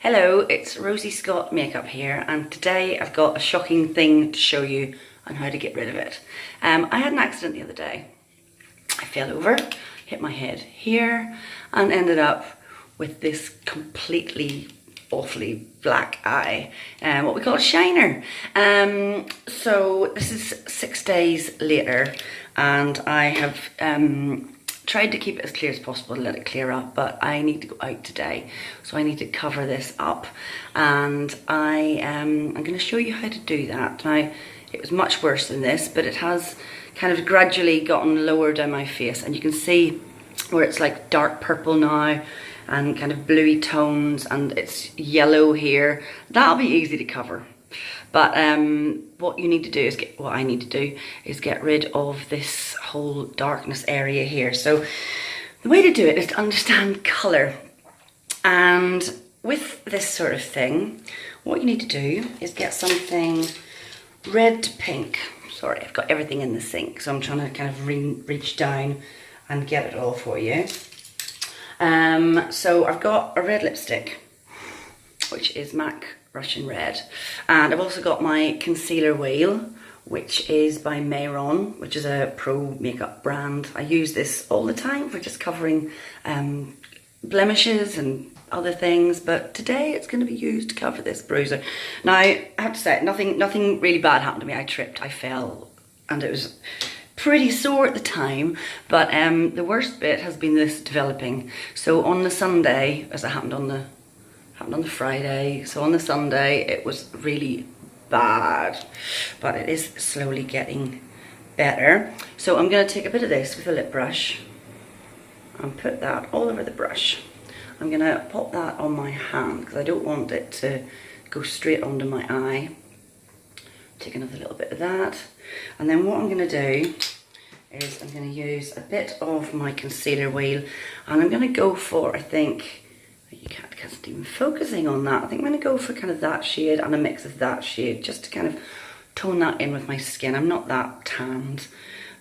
Hello, it's Rosie Scott Makeup here, and today I've got a shocking thing to show you on how to get rid of it. I had an accident the other day. I fell over, hit my head here, and ended up with this completely awfully black eye, what we call a shiner. So this is 6 days later, and I have tried to keep it as clear as possible to let it clear up, but I need to go out today, so I need to cover this up, and I'm going to show you how to do that. Now, it was much worse than this, but it has kind of gradually gotten lower down my face, and you can see where it's like dark purple now and kind of bluey tones, and it's yellow here. That'll be easy to cover. But what you need to do is what I need to do is get rid of this whole darkness area here. So the way to do it is to understand colour. And with this sort of thing, what you need to do is get something red to pink. Sorry, I've got everything in the sink, so I'm trying to kind of reach down and get it all for you. So I've got a red lipstick, which is MAC Russian Red, and I've also got my concealer wheel, which is by Mayron, which is a pro makeup brand. I use this all the time for just covering blemishes and other things, but today it's going to be used to cover this bruiser. Now, I have to say, nothing really bad happened to me. I tripped, I fell, and it was pretty sore at the time, but the worst bit has been this developing. So on the Sunday, as it happened on the Friday, so on the Sunday it was really bad, but it is slowly getting better. So I'm going to take a bit of this with a lip brush and put that all over the brush. I'm going to pop that on my hand because I don't want it to go straight onto my eye. Take another little bit of that, and then what I'm going to do is I'm going to use a bit of my concealer wheel, and I'm going to go for, I think, you can't even focusing on that. I think I'm going to go for kind of that shade and a mix of that shade, just to kind of tone that in with my skin. I'm not that tanned,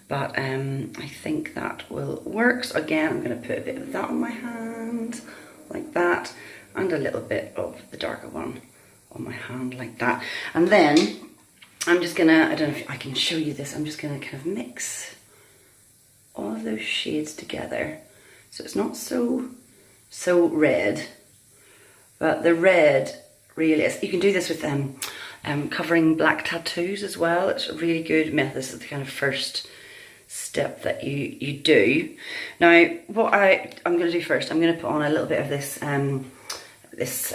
but I think that will work. So again, I'm going to put a bit of that on my hand, like that, and a little bit of the darker one on my hand, like that. And then I'm just going to, I don't know if I can show you this, I'm just going to kind of mix all of those shades together. So it's not so red, but the red really is. You can do this with covering black tattoos as well. It's a really good method. This is the kind of first step that you do. Now, what I'm going to do first, I'm going to put on a little bit of this this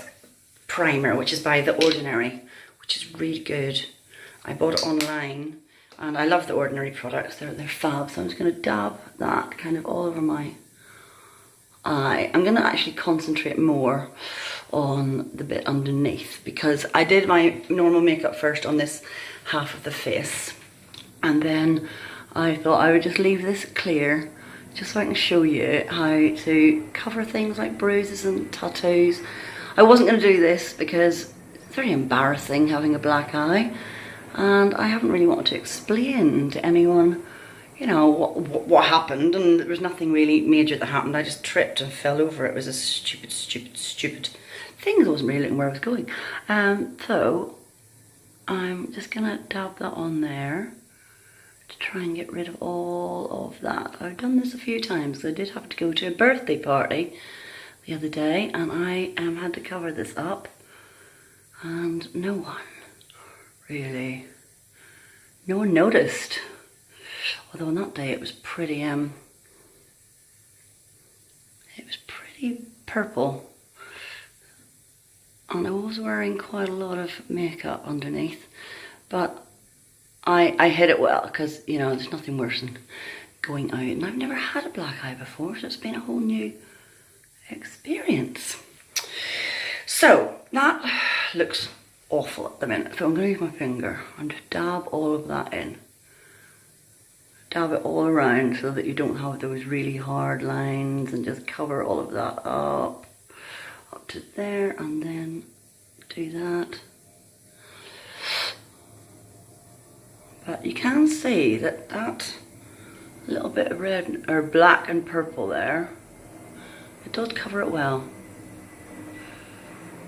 primer, which is by The Ordinary, which is really good. I bought it online, and I love The Ordinary products. They're fab. So I'm just going to dab that kind of all over my eye. I'm going to actually concentrate more on the bit underneath, because I did my normal makeup first on this half of the face, and then I thought I would just leave this clear just so I can show you how to cover things like bruises and tattoos. I wasn't going to do this because it's very embarrassing having a black eye, and I haven't really wanted to explain to anyone, you know, what happened, and there was nothing really major that happened. I just tripped and fell over. It was a stupid thing. I wasn't really looking where I was going. So I'm just gonna dab that on there to try and get rid of all of that. I've done this a few times. I did have to go to a birthday party the other day, and I had to cover this up, and no one noticed. Although on that day it was pretty purple, and I was wearing quite a lot of makeup underneath, but I hid it well, because, you know, there's nothing worse than going out, and I've never had a black eye before, so it's been a whole new experience. So that looks awful at the minute, so I'm going to use my finger and just dab all of that in. Dab it all around so that you don't have those really hard lines, and just cover all of that up to there, and then do that. But you can see that little bit of red or black and purple there, it does cover it well.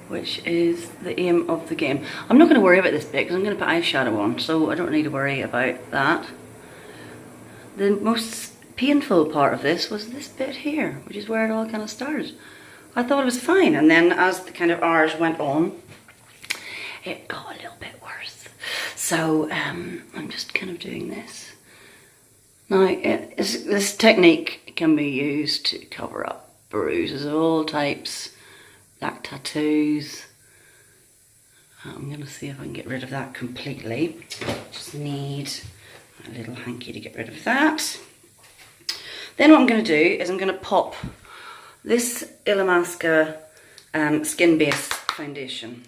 which is the aim of the game. I'm not going to worry about this bit because I'm going to put eyeshadow on, so I don't need to worry about that. The most painful part of this was this bit here, which is where it all kind of started. I thought it was fine, and then as the kind of hours went on, it got a little bit worse. So I'm just kind of doing this. Now, this technique can be used to cover up bruises of all types, black tattoos. I'm going to see if I can get rid of that completely. Just need a little hanky to get rid of that. Then what I'm going to do is I'm going to pop this Illamasqua Skin Base Foundation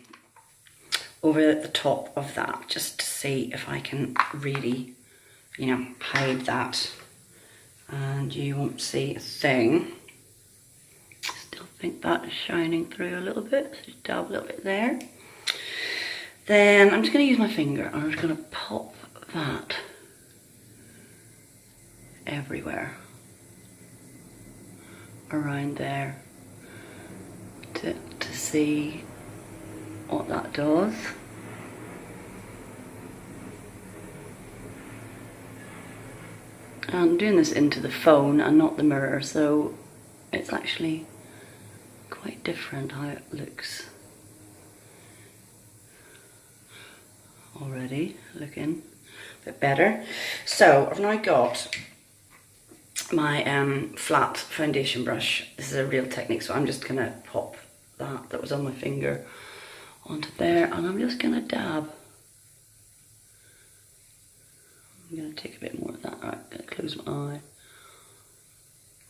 over the top of that, just to see if I can really, you know, hide that and you won't see a thing. Still think that is shining through a little bit, so just dab a little bit there. Then I'm just going to use my finger and I'm just going to pop that everywhere around there to see what that does. I'm doing this into the phone and not the mirror, so it's actually quite different how it looks. Already looking a bit better. So I've now got my flat foundation brush. This is a Real Technique, so I'm just going to pop that was on my finger onto there, and I'm just going to dab. I'm going to take a bit more of that. Alright, close my eye.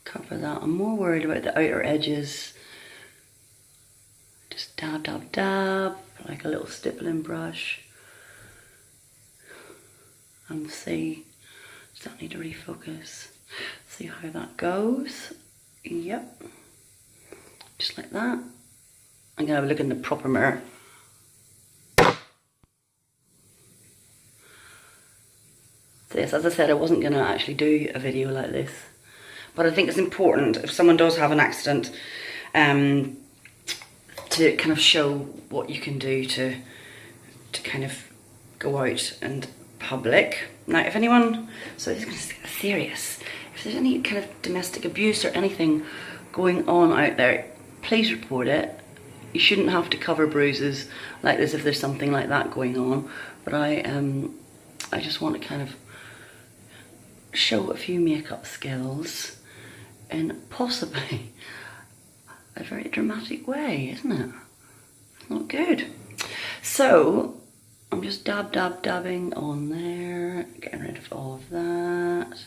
Cover that. I'm more worried about the outer edges. Just dab, dab, dab, like a little stippling brush. And see, does that need to refocus? See how that goes. Yep. Just like that. I'm going to have a look in the proper mirror. So yes, as I said, I wasn't going to actually do a video like this. But I think it's important, if someone does have an accident, to kind of show what you can do to kind of go out and public. Now, if anyone, so this is going to get serious, if there's any kind of domestic abuse or anything going on out there, please report it. You shouldn't have to cover bruises like this if there's something like that going on. But I just want to kind of show a few makeup skills in possibly a very dramatic way, isn't it? It's not good. So I'm just dabbing on there, getting rid of all of that.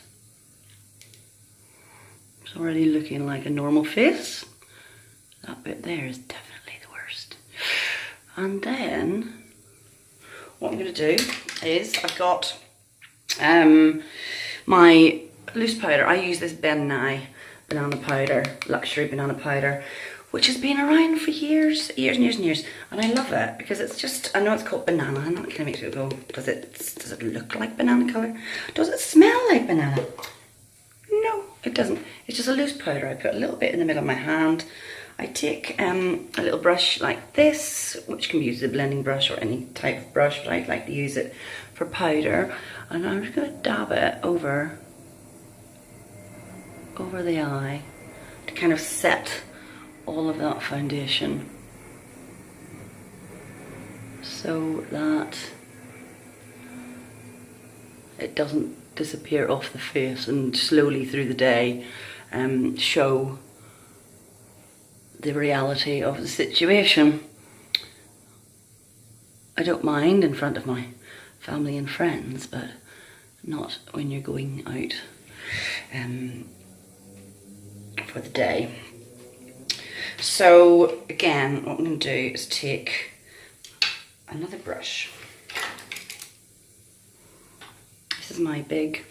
It's already looking like a normal face. That bit there is definitely the worst. And then what I'm going to do is I've got my loose powder. I use this Ben Nye banana powder, luxury banana powder, which has been around for years and years, and I love it because it's just, I know it's called banana, and that kind of makes it go, does it look like banana colour? Does it smell like banana? No, it doesn't. It's just a loose powder. I put a little bit in the middle of my hand. I take a little brush like this, which can be used as a blending brush or any type of brush, but I like to use it for powder, and I'm just going to dab it over the eye to kind of set all of that foundation so that it doesn't disappear off the face and slowly through the day show the reality of the situation. I don't mind in front of my family and friends, but not when you're going out for the day. So again, what I'm going to do is take another brush. This is my big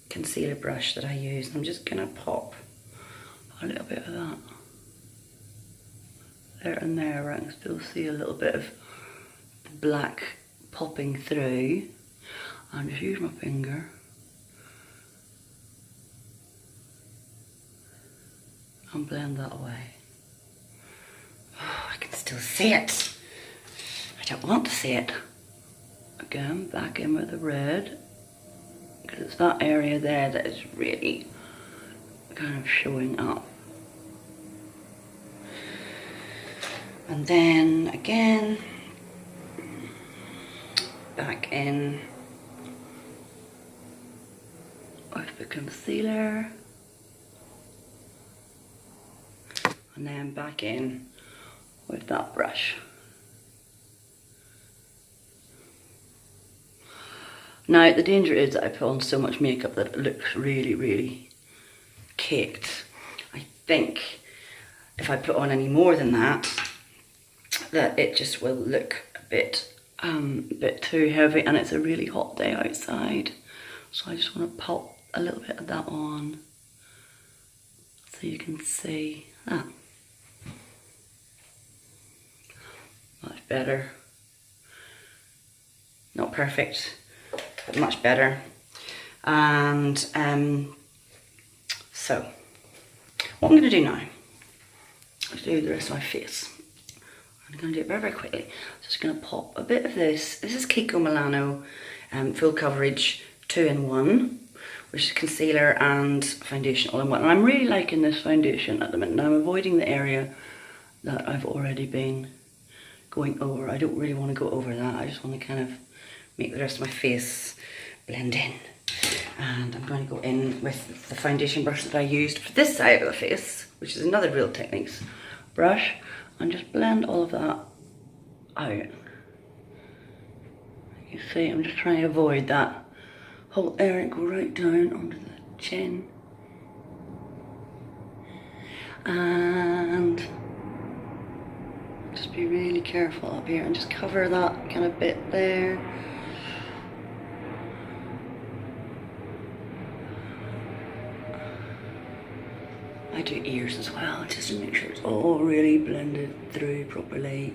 concealer brush that I use. I'm just going to pop a little bit of that there and there, where I can still see a little bit of the black popping through. And just use my finger and blend that away. Oh, I can still still see it. I don't want to see it. Again, back in with the red, because it's that area there that is really kind of showing up. And then again, back in with the concealer, and then back in with that brush. Now, the danger is that I put on so much makeup that it looks really, really caked. I think if I put on any more than that, that it just will look a bit too heavy, and it's a really hot day outside. So I just want to pop a little bit of that on so you can see that. Much better. Not perfect, but much better. And so what I'm going to do now is do the rest of my face. I'm going to do it very, very quickly. Just going to pop a bit of this. This is Kiko Milano Full Coverage 2-in-1, which is concealer and foundation all in one. And I'm really liking this foundation at the minute. Now I'm avoiding the area that I've already been going over. I don't really want to go over that. I just want to kind of make the rest of my face blend in. And I'm going to go in with the foundation brush that I used for this side of the face, which is another Real Techniques brush, and just blend all of that out. You see, I'm just trying to avoid that whole area and go right down onto the chin. And just be really careful up here and just cover that kind of bit there. I do ears as well, just to make sure it's all really blended through properly.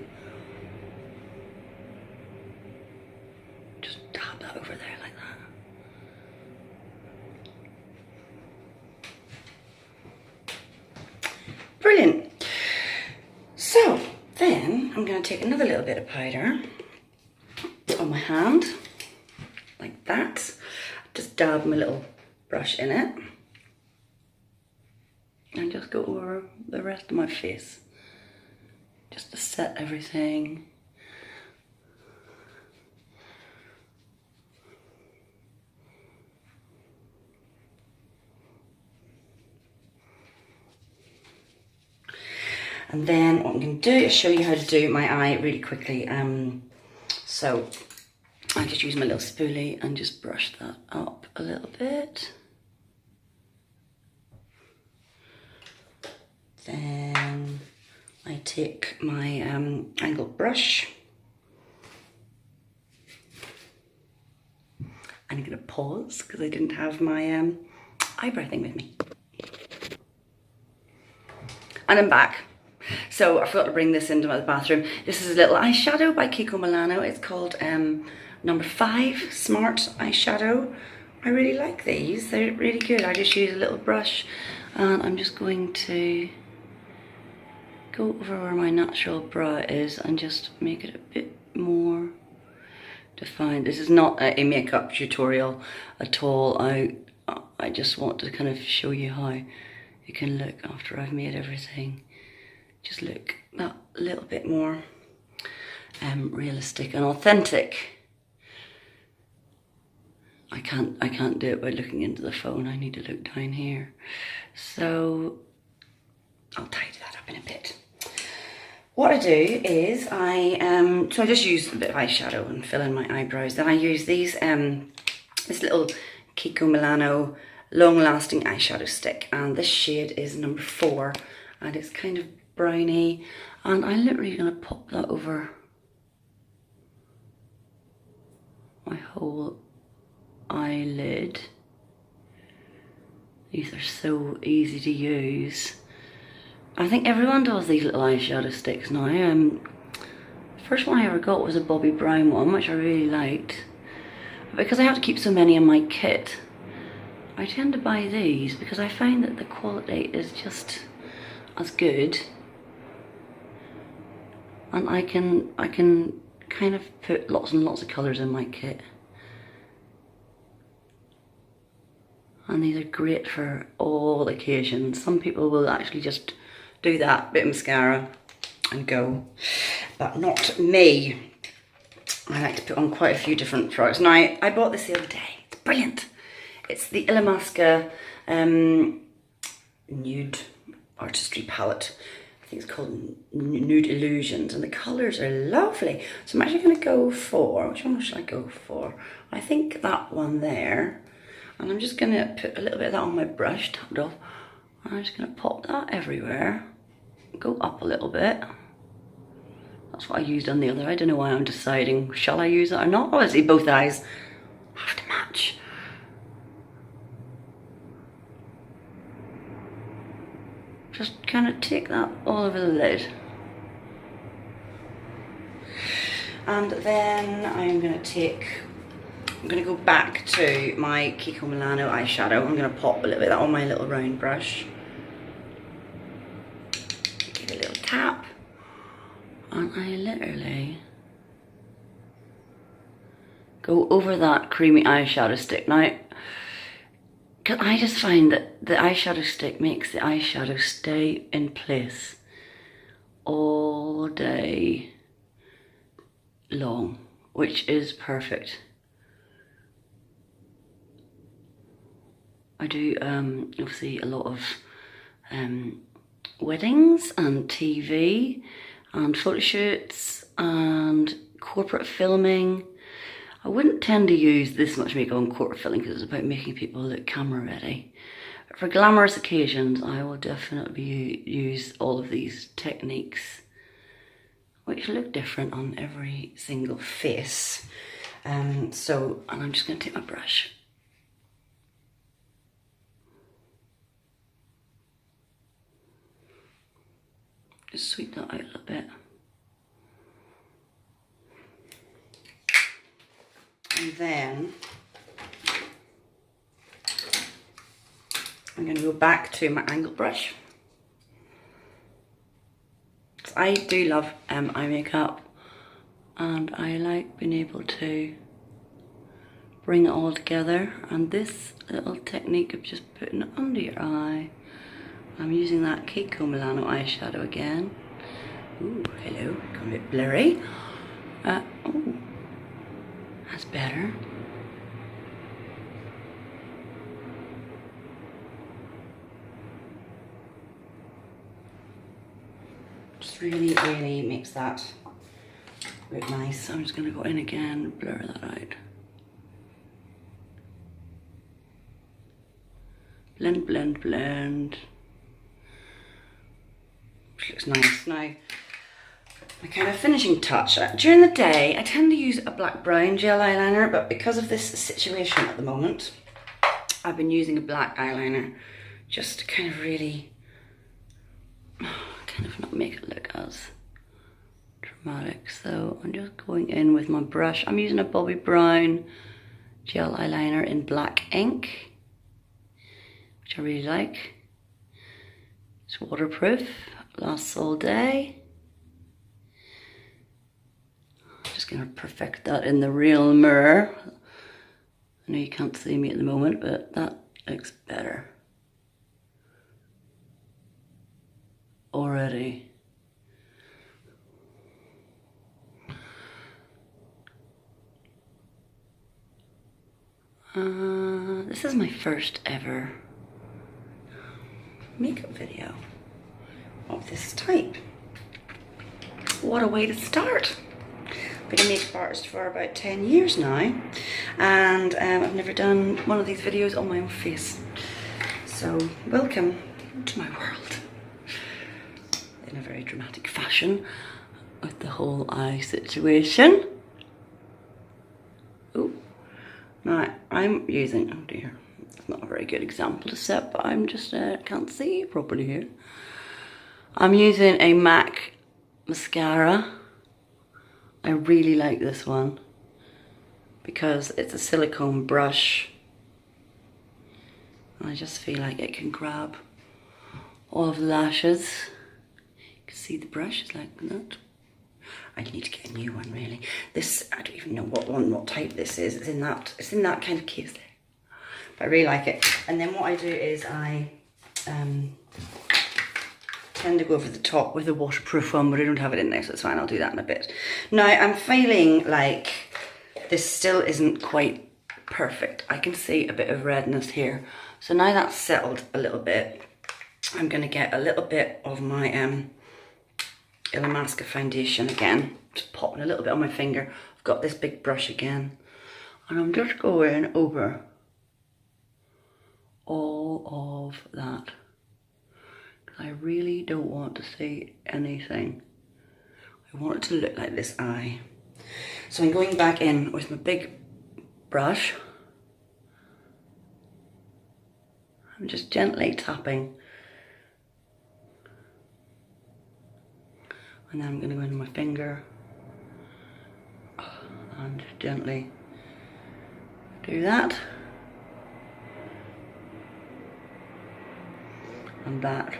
Just dab that over there like that. Brilliant. So then I'm going to take another little bit of powder on my hand, like that. Just dab my little brush in it. And just go over the rest of my face, just to set everything. And then what I'm going to do is show you how to do my eye really quickly. So I just use my little spoolie and just brush that up a little bit. Then I take my angled brush. I'm going to pause because I didn't have my eyebrow thing with me. And I'm back. So I forgot to bring this into the bathroom. This is a little eyeshadow by Kiko Milano. It's called number 5 Smart Eyeshadow. I really like these. They're really good. I just use a little brush and I'm just going to go over where my natural brow is and just make it a bit more defined. This is not a makeup tutorial at all. I just want to kind of show you how it can look after I've made everything. Just look that little bit more realistic and authentic. I can't do it by looking into the phone. I need to look down here. So I'll tidy that up in a bit. What I do is I just use a bit of eyeshadow and fill in my eyebrows. Then I use these this little Kiko Milano long lasting eyeshadow stick, and this shade is number 4 and it's kind of browny, and I'm literally going to pop that over my whole eyelid. These are so easy to use. I think everyone does these little eyeshadow sticks now. The first one I ever got was a Bobbi Brown one, which I really liked. But because I have to keep so many in my kit, I tend to buy these because I find that the quality is just as good and I can kind of put lots and lots of colours in my kit. And these are great for all occasions. Some people will actually just do that bit of mascara and go, but not me. I like to put on quite a few different products. Now, I bought this the other day. It's brilliant. It's the Mascara Nude Artistry palette. I think it's called Nude Illusions, and the colours are lovely. So I'm actually going to go for, which one should I go for? I think that one there. And I'm just going to put a little bit of that on my brush, tapped off. And I'm just going to pop that everywhere. Go up a little bit. That's what I used on the other. I don't know why I'm deciding, shall I use that or not? Obviously both eyes have to match. Just kind of take that all over the lid. And then I'm going to go back to my Kiko Milano eyeshadow. I'm going to pop a little bit of that on my little round brush. Give it a little tap. And I literally go over that creamy eyeshadow stick. Now, because I just find that the eyeshadow stick makes the eyeshadow stay in place all day long, which is perfect. I do obviously a lot of weddings and TV and photo shoots and corporate filming. I wouldn't tend to use this much makeup on corporate filming because it's about making people look camera ready. But for glamorous occasions, I will definitely use all of these techniques, which look different on every single face. And I'm just going to take my brush. Just sweep that out a little bit. And then I'm going to go back to my angle brush. I do love eye makeup, and I like being able to bring it all together. And this little technique of just putting it under your eye, I'm using that Kiko Milano eyeshadow again. Ooh, hello, got a bit blurry. Oh, that's better. Just really, really makes that look nice. I'm just going to go in again, blur that out. Blend, blend, blend. Which looks nice. Now, my kind of finishing touch. During the day, I tend to use a black brown gel eyeliner, but because of this situation at the moment, I've been using a black eyeliner just to kind of really, kind of not make it look as dramatic. So I'm just going in with my brush. I'm using a Bobbi Brown gel eyeliner in black ink, which I really like. It's waterproof, lasts all day. Just gonna perfect that in the real mirror. I know you can't see me at the moment, but that looks better already. This is my first ever makeup video of this type. What a way to start. I've been a makeup artist for about 10 years now, and I've never done one of these videos on my own face. So welcome to my world, in a very dramatic fashion with the whole eye situation. Oh, now I'm using, oh dear, it's not a very good example to set, but I'm just can't see properly here. I'm using a MAC mascara. I really like this one because it's a silicone brush. And I just feel like it can grab all of the lashes. You can see the brush is like that. I need to get a new one really. This, I don't even know what type this is. It's in that kind of case there. But I really like it. And then what I do is I tend to go over the top with a waterproof one, but I don't have it in there, so it's fine. I'll do that in a bit. Now, I'm feeling like this still isn't quite perfect. I can see a bit of redness here. So now that's settled a little bit, I'm going to get a little bit of my Illamasqua foundation again. Just popping a little bit on my finger. I've got this big brush again. And I'm just going over all of that. Because I really don't want to see anything. I want it to look like this eye. So I'm going back in with my big brush. I'm just gently tapping. And then I'm going to go into my finger and just gently do that. And that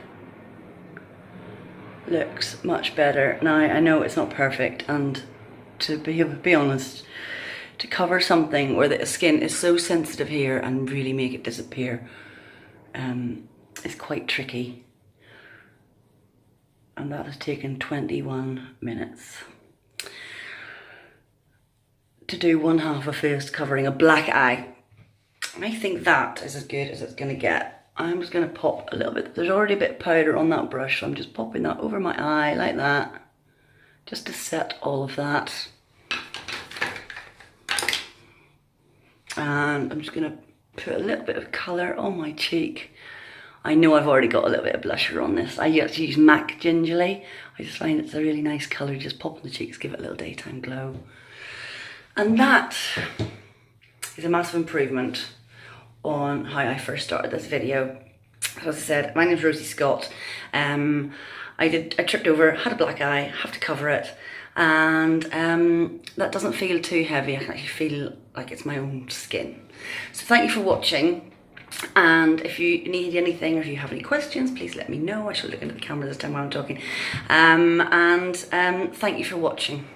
looks much better. Now, I know it's not perfect, and to be honest, to cover something where the skin is so sensitive here and really make it disappear is quite tricky. And that has taken 21 minutes to do one half a face covering a black eye. I think that is as good as it's going to get. I'm just going to pop a little bit. There's already a bit of powder on that brush, so I'm just popping that over my eye like that, just to set all of that. And I'm just going to put a little bit of colour on my cheek. I know I've already got a little bit of blusher on this. I actually use MAC Gingerly. I just find it's a really nice colour. Just pop on the cheeks, give it a little daytime glow. And that is a massive improvement on how I first started this video. As I said, my name's Rosie Scott. I tripped over, had a black eye, have to cover it, and that doesn't feel too heavy. I can actually feel like it's my own skin. So thank you for watching, and if you need anything or if you have any questions, please let me know. I shall look into the camera this time while I'm talking. Thank you for watching.